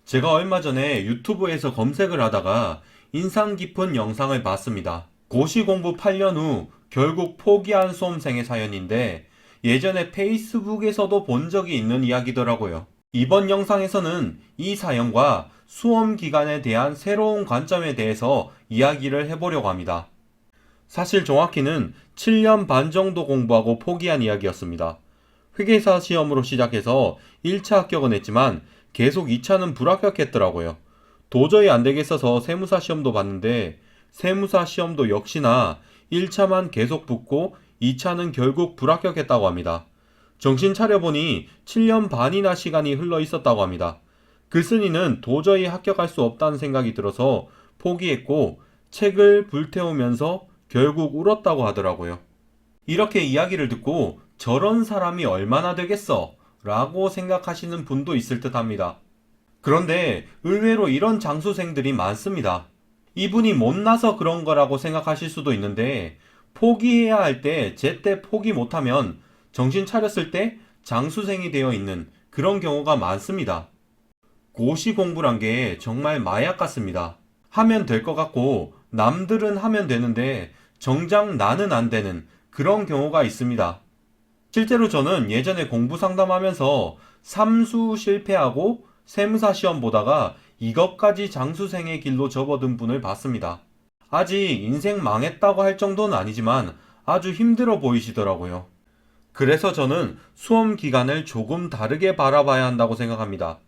제가 얼마 전에 유튜브에서 검색을 하다가 인상 깊은 영상을 봤습니다. 고시 공부 8년 후 결국 포기한 수험생의 사연인데 예전에 페이스북에서도 본 적이 있는 이야기더라고요. 이번 영상에서는 이 사연과 수험 기간에 대한 새로운 관점에 대해서 이야기를 해보려고 합니다. 사실 정확히는 7년 반 정도 공부하고 포기한 이야기였습니다. 회계사 시험으로 시작해서 1차 합격은 했지만 계속 2차는 불합격했더라고요. 도저히 안 되겠어서 세무사 시험도 봤는데 세무사 시험도 역시나 1차만 계속 붙고 2차는 결국 불합격했다고 합니다. 정신 차려보니 7년 반이나 시간이 흘러 있었다고 합니다. 글쓴이는 도저히 합격할 수 없다는 생각이 들어서 포기했고 책을 불태우면서 결국 울었다고 하더라고요. 이렇게 이야기를 듣고 저런 사람이 얼마나 되겠어? 라고 생각하시는 분도 있을 듯 합니다. 그런데 의외로 이런 장수생들이 많습니다. 이분이 못나서 그런 거라고 생각하실 수도 있는데 포기해야 할 때 제때 포기 못하면 정신 차렸을 때 장수생이 되어 있는 그런 경우가 많습니다. 고시 공부란 게 정말 마약 같습니다. 하면 될 것 같고 남들은 하면 되는데 정작 나는 안 되는 그런 경우가 있습니다. 실제로 저는 예전에 공부 상담하면서 삼수 실패하고 세무사 시험 보다가 이것까지 장수생의 길로 접어든 분을 봤습니다. 아직 인생 망했다고 할 정도는 아니지만 아주 힘들어 보이시더라고요. 그래서 저는 수험 기간을 조금 다르게 바라봐야 한다고 생각합니다.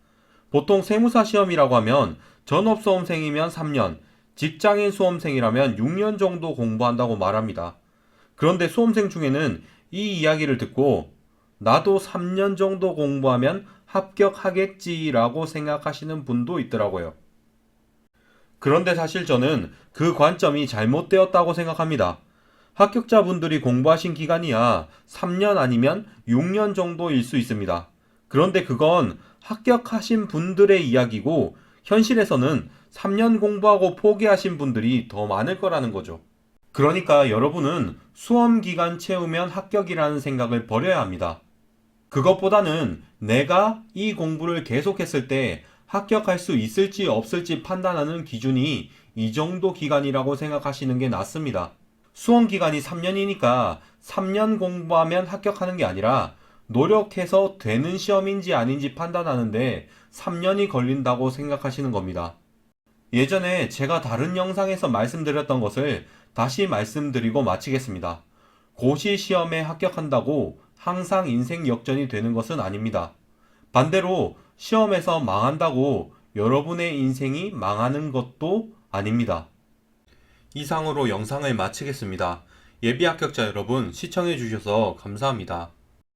보통 세무사 시험이라고 하면 전업수험생이면 3년, 직장인 수험생이라면 6년 정도 공부한다고 말합니다. 그런데 수험생 중에는 이 이야기를 듣고 나도 3년 정도 공부하면 합격하겠지라고 생각하시는 분도 있더라고요. 그런데 사실 저는 그 관점이 잘못되었다고 생각합니다. 합격자분들이 공부하신 기간이야 3년 아니면 6년 정도일 수 있습니다. 그런데 그건 합격하신 분들의 이야기고 현실에서는 3년 공부하고 포기하신 분들이 더 많을 거라는 거죠. 그러니까 여러분은 수험 기간 채우면 합격이라는 생각을 버려야 합니다. 그것보다는 내가 이 공부를 계속했을 때 합격할 수 있을지 없을지 판단하는 기준이 이 정도 기간이라고 생각하시는 게 낫습니다. 수험 기간이 3년이니까 3년 공부하면 합격하는 게 아니라 노력해서 되는 시험인지 아닌지 판단하는데 3년이 걸린다고 생각하시는 겁니다. 예전에 제가 다른 영상에서 말씀드렸던 것을 다시 말씀드리고 마치겠습니다. 고시 시험에 합격한다고 항상 인생 역전이 되는 것은 아닙니다. 반대로 시험에서 망한다고 여러분의 인생이 망하는 것도 아닙니다. 이상으로 영상을 마치겠습니다. 예비 합격자 여러분 시청해 주셔서 감사합니다.